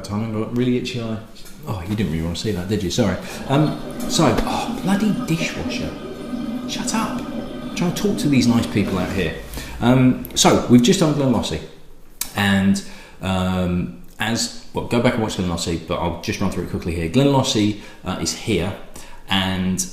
time and got really itchy eye. Oh, you didn't really want to see that, did you? Sorry. Bloody dishwasher. Shut up. I'm trying to talk to these nice people out here. So, we've just done Glenlossie. And go back and watch Glenlossie, but I'll just run through it quickly here. Glenlossie is here. And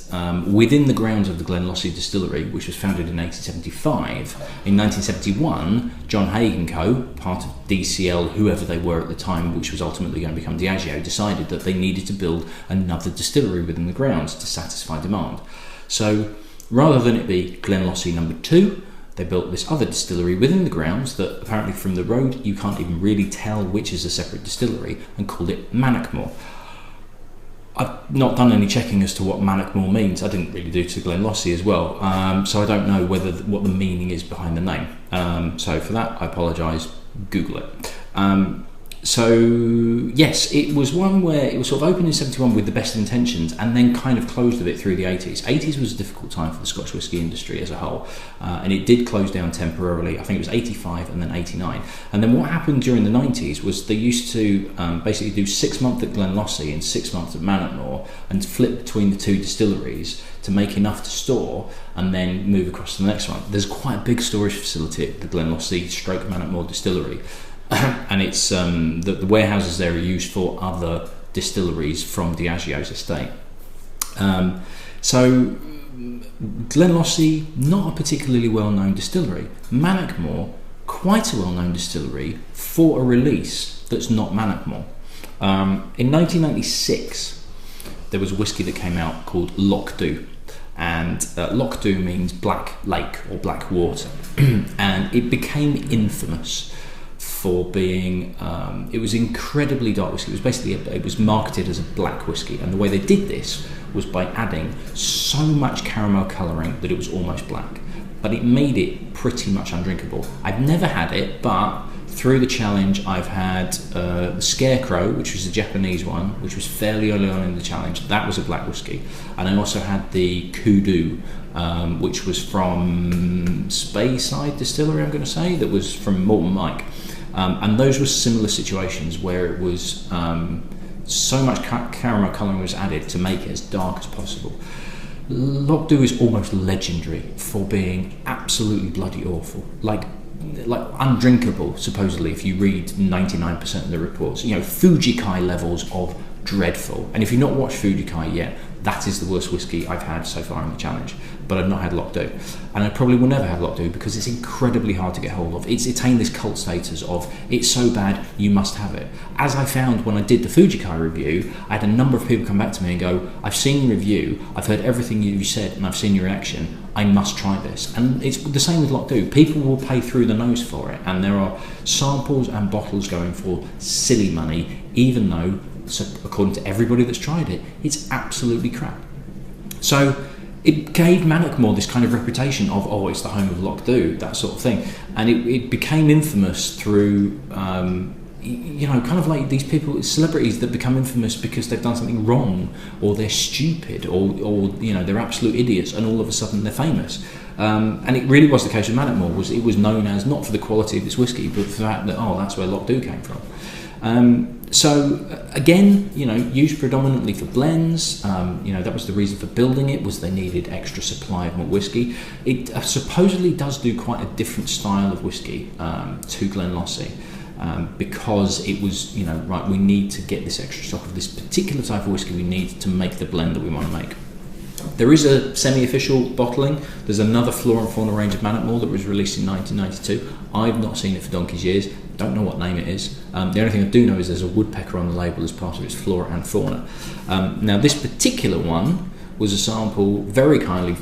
within the grounds of the Glenlossie distillery, which was founded in 1875, in 1971, John Haig & Co., part of DCL, whoever they were at the time, which was ultimately going to become Diageo, decided that they needed to build another distillery within the grounds to satisfy demand. So rather than it be Glenlossie number 2, they built this other distillery within the grounds that apparently from the road you can't even really tell which is a separate distillery, and called it Mannochmore. I've not done any checking as to what Mannochmore means. I didn't really do to Glenlossie as well, so I don't know what the meaning is behind the name. So for that, I apologise. Google it. So yes, it was one where it was sort of opened in 71 with the best intentions, and then kind of closed a bit through the 80s. 80s was a difficult time for the Scotch whisky industry as a whole, and it did close down temporarily. I think it was 85 and then 89. And then what happened during the 90s was they used to basically do 6 months at Glenlossie and 6 months at Mannochmore, and flip between the two distilleries to make enough to store and then move across to the next one. There's quite a big storage facility at the Glenlossie / Mannochmore distillery. And it's the warehouses there are used for other distilleries from Diageo's estate. So Glenlossie, not a particularly well-known distillery. Mannochmore, quite a well-known distillery for a release that's not Mannochmore. In 1996, there was a whisky that came out called Loch Dhu. And Loch Dhu means black lake or black water. And it became infamous for being, it was incredibly dark whiskey. It was basically, it was marketed as a black whiskey, and the way they did this was by adding so much caramel colouring that it was almost black, but it made it pretty much undrinkable. I've never had it, but through the challenge I've had the Scarecrow, which was a Japanese one, which was fairly early on in the challenge. That was a black whiskey. And I also had the Kudu, which was from Speyside Distillery, I'm going to say, that was from Morton Mike. And those were similar situations where it was so much caramel colouring was added to make it as dark as possible. Loch Dhu is almost legendary for being absolutely bloody awful, like undrinkable, supposedly, if you read 99% of the reports. You know, Fujikai levels of dreadful. And if you've not watched Fujikai yet, that is the worst whiskey I've had so far in the challenge. But I've not had Loch Dhu, and I probably will never have Loch Dhu because it's incredibly hard to get hold of. It's attained this cult status of it's so bad you must have it. As I found when I did the Fujikai review, I had a number of people come back to me and go, I've seen your review, I've heard everything you said, and I've seen your reaction, I must try this. And it's the same with Loch Dhu. People will pay through the nose for it, and there are samples and bottles going for silly money, even though, so according to everybody that's tried it, it's absolutely crap. So it gave Mannochmore this kind of reputation of, oh, it's the home of Loch Dhu, that sort of thing. And it became infamous through, you know, kind of like these people, celebrities that become infamous because they've done something wrong, or they're stupid, or you know, they're absolute idiots, and all of a sudden they're famous. And it really was the case with Mannochmore. It was known as, not for the quality of its whiskey, but for the fact that, oh, that's where Loch Dhu came from. So again, you know, used predominantly for blends. You know, that was the reason for building it, was they needed extra supply of more whiskey. It supposedly does do quite a different style of whiskey to Glenlossie, because it was, you know, right, we need to get this extra stock of this particular type of whiskey we need to make the blend that we want to make. There is a semi-official bottling. There's another Flora and Fauna range of Mannochmore that was released in 1992. I've not seen it for donkey's years. Don't know what name it is. The only thing I do know is there's a woodpecker on the label as part of its Flora and Fauna. Now, this particular one was a sample very kindly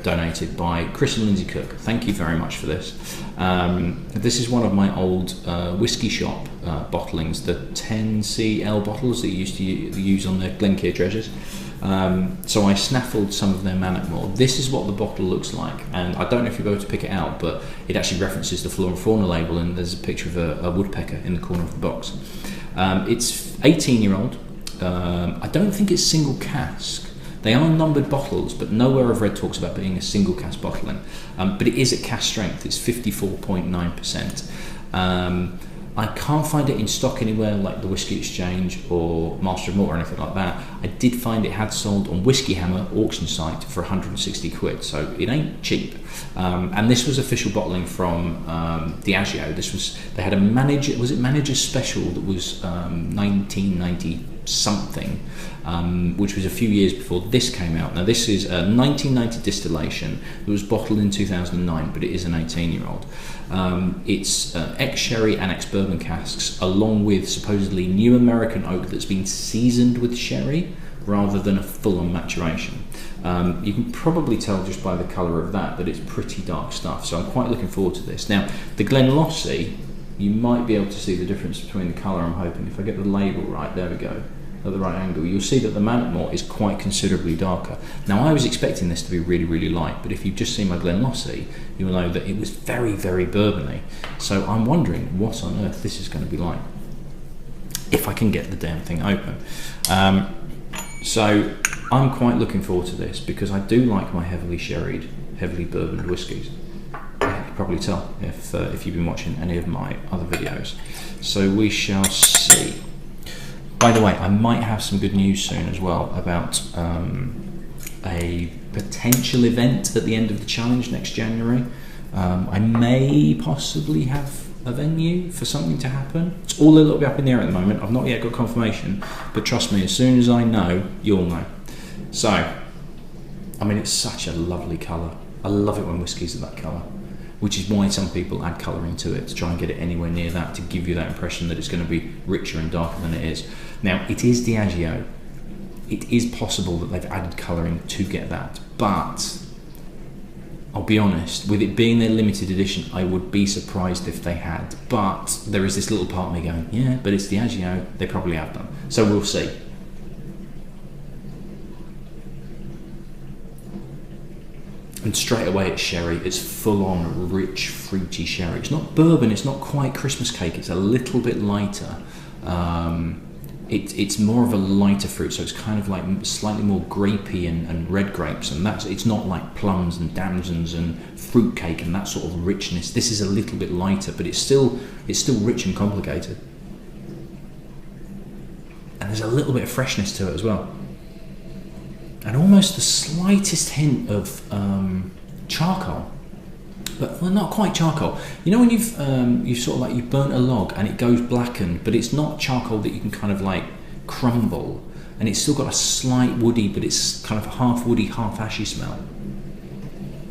donated by Chris and Lindsay Cook. Thank you very much for this. This is one of my old whisky shop bottlings, the 10cl bottles that you used to use on the Glenkeir treasures. So I snaffled some of their Mannochmore. This is what the bottle looks like, and I don't know if you'll be able to pick it out, but it actually references the Flora and Fauna label, and there's a picture of a woodpecker in the corner of the box. It's 18-year-old. I don't think it's single cask. They are numbered bottles, but nowhere I've read talks about being a single cask bottling. But it is at cask strength. It's 54.9%. I can't find it in stock anywhere like the Whisky Exchange or Master of Malt or anything like that. I did find it had sold on Whiskey Hammer auction site for 160 quid, so it ain't cheap. And this was official bottling from Diageo. They had a manager special that was 1990 something, which was a few years before this came out. Now this is a 1990 distillation that was bottled in 2009, but it is an 18-year-old. It's ex-sherry and ex-bourbon casks, along with supposedly new American oak that's been seasoned with sherry rather than a full-on maturation. You can probably tell just by the colour of that it's pretty dark stuff, so I'm quite looking forward to this. Now, the Glenlossie, you might be able to see the difference between the colour, I'm hoping. If I get the label right, there we go, at the right angle, you'll see that the Mannochmore is quite considerably darker. Now, I was expecting this to be really, really light, but if you've just seen my Glenlossie, you'll know that it was very, very bourbony. So I'm wondering what on earth this is going to be like, if I can get the damn thing open. So I'm quite looking forward to this, because I do like my heavily sherried, heavily bourboned whiskies. You can probably tell if you've been watching any of my other videos. So we shall see. By the way, I might have some good news soon as well about a potential event at the end of the challenge next January. I may possibly have a venue for something to happen. It's all a little bit up in the air at the moment. I've not yet got confirmation, but trust me, as soon as I know, you'll know. So, I mean, it's such a lovely colour. I love it when whiskies are that colour, which is why some people add colouring to it, to try and get it anywhere near that, to give you that impression that it's going to be richer and darker than it is. Now, it is Diageo. It is possible that they've added colouring to get that, but I'll be honest, with it being their limited edition, I would be surprised if they had. But there is this little part of me going, yeah, but it's Diageo, they probably have done. So we'll see. And straight away it's sherry. It's full on rich fruity sherry. It's not bourbon, it's not quite Christmas cake, it's a little bit lighter. It's more of a lighter fruit, so it's kind of like slightly more grapey and red grapes, and it's not like plums and damsons and fruit cake and that sort of richness. This is a little bit lighter, but it's still rich and complicated. And there's a little bit of freshness to it as well. And almost the slightest hint of charcoal, but well, not quite charcoal. You know when you've sort of like you've burnt a log and it goes blackened, but it's not charcoal that you can kind of like crumble, and it's still got a slight woody, but it's kind of half woody, half ashy smell.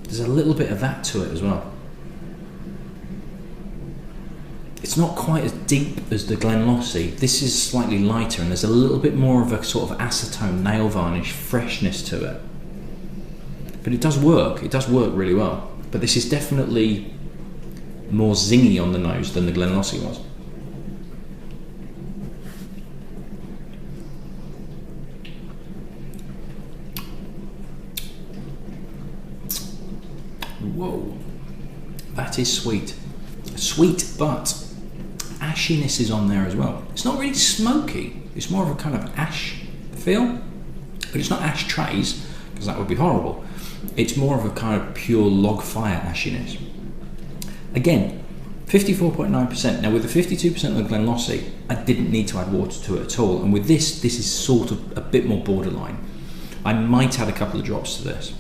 There's a little bit of that to it as well. It's not quite as deep as the Glenlossie. This is slightly lighter, and there's a little bit more of a sort of acetone, nail varnish freshness to it. But it does work. It does work really well. But this is definitely more zingy on the nose than the Glenlossie was. Whoa, that is sweet. Sweet, but ashiness is on there as well. It's not really smoky, it's more of a kind of ash feel, but it's not ashtrays, because that would be horrible. It's more of a kind of pure log fire ashiness. Again, 54.9%. Now with the 52% of the Glenlossie, I didn't need to add water to it at all, and with this is sort of a bit more borderline. I might add a couple of drops to this,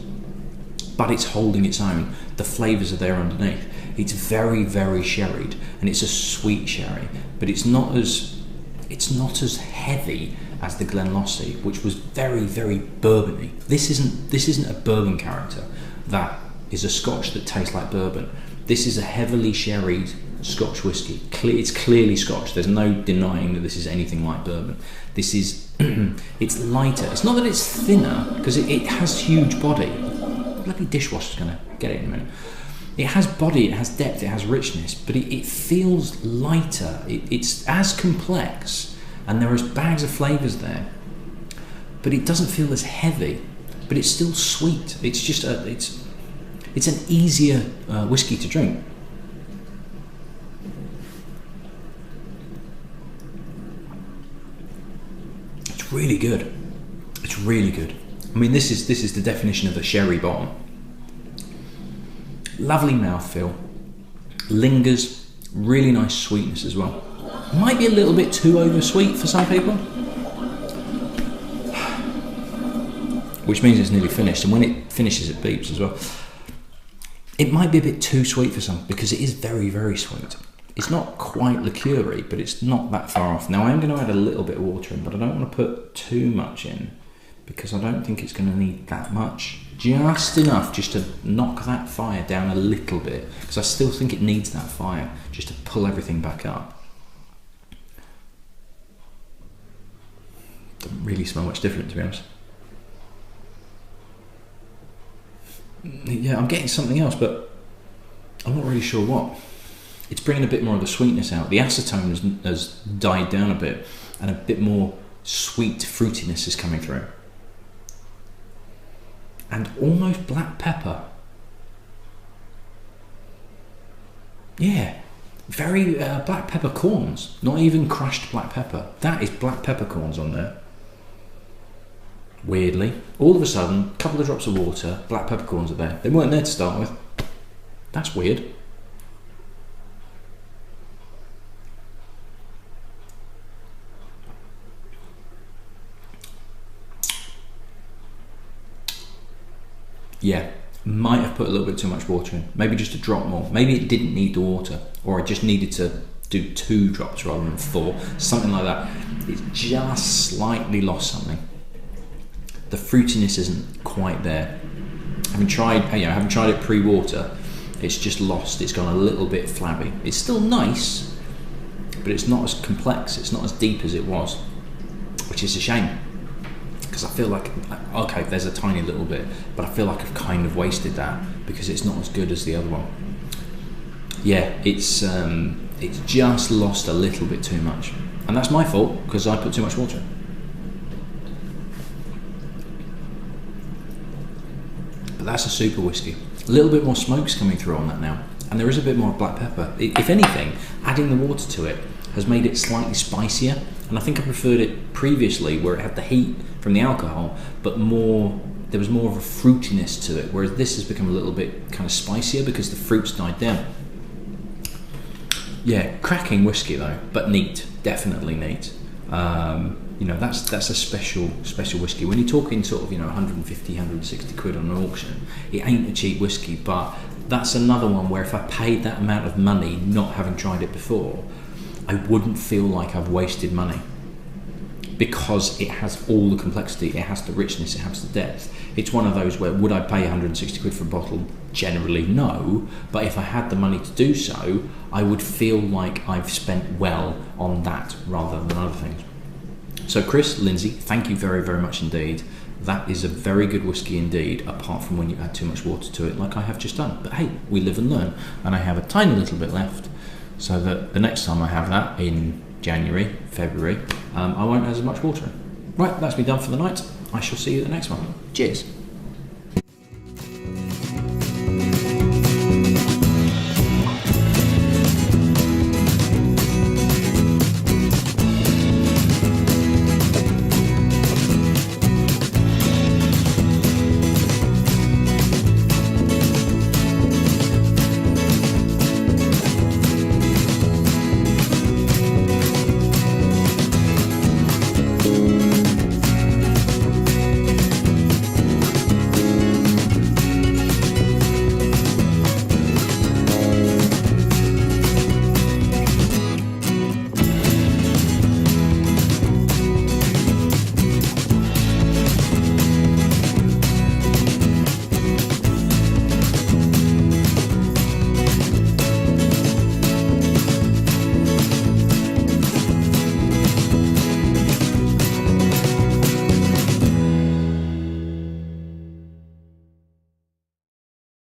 but it's holding its own. The flavours are there underneath. It's very, very sherried, and it's a sweet sherry, but it's not as heavy as the Glenlossie, which was very, very bourbony. This isn't a bourbon character. That is a Scotch that tastes like bourbon. This is a heavily sherried Scotch whiskey. It's clearly Scotch. There's no denying that this is anything like bourbon. This is it's lighter. It's not that it's thinner, because it has huge body. The bloody dishwasher's gonna get it in a minute. It has body, it has depth, it has richness, but it feels lighter. It's as complex, and there is bags of flavours there, but it doesn't feel as heavy, but it's still sweet. It's just it's an easier whiskey to drink. It's really good. It's really good. I mean, this is the definition of a sherry bottom. Lovely mouthfeel, lingers, really nice sweetness as well. Might be a little bit too oversweet for some people, which means it's nearly finished, and when it finishes it beeps as well. It might be a bit too sweet for some, because it is very, very sweet. It's not quite liqueur-y, but it's not that far off. Now I am going to add a little bit of water in, but I don't want to put too much in, because I don't think it's going to need that much. Just enough just to knock that fire down a little bit, because I still think it needs that fire just to pull everything back up. Doesn't really smell much different, to be honest. Yeah, I'm getting something else, but I'm not really sure what. It's bringing a bit more of the sweetness out. The acetone has died down a bit, and a bit more sweet fruitiness is coming through. And almost black pepper. Yeah, very black pepper corns, not even crushed black pepper. That is black peppercorns on there. Weirdly, all of a sudden, a couple of drops of water, black peppercorns are there. They weren't there to start with. That's weird. Yeah, might have put a little bit too much water in. Maybe just a drop more. Maybe it didn't need the water, or I just needed to do 2 drops rather than 4. Something like that. It's just slightly lost something. The fruitiness isn't quite there. Having tried it pre-water, it's just lost. It's gone a little bit flabby. It's still nice, but it's not as complex. It's not as deep as it was, which is a shame. Because I feel like, okay, there's a tiny little bit, but I feel like I've kind of wasted that because it's not as good as the other one. Yeah, it's just lost a little bit too much, and that's my fault because I put too much water in. But that's a super whiskey. A little bit more smoke's coming through on that now, and there is a bit more black pepper. If anything, adding the water to it has made it slightly spicier, and I think I preferred it previously where it had the heat from the alcohol, but there was more of a fruitiness to it, whereas this has become a little bit kind of spicier because the fruit's died down. Yeah, cracking whiskey though, but neat, definitely neat. That's a special whiskey. When you're talking sort of 150, 160 quid on an auction, it ain't a cheap whiskey, but that's another one where if I paid that amount of money not having tried it before, I wouldn't feel like I've wasted money, because it has all the complexity, it has the richness, it has the depth. It's one of those where, would I pay 160 quid for a bottle? Generally no, but if I had the money to do so, I would feel like I've spent well on that rather than other things. So Chris, Lindsay, thank you very, very much indeed. That is a very good whiskey indeed, apart from when you add too much water to it like I have just done. But hey, we live and learn, and I have a tiny little bit left, so that the next time I have that in January, February, I won't add as much water in. Right, that's me done for the night. I shall see you at the next one. Cheers.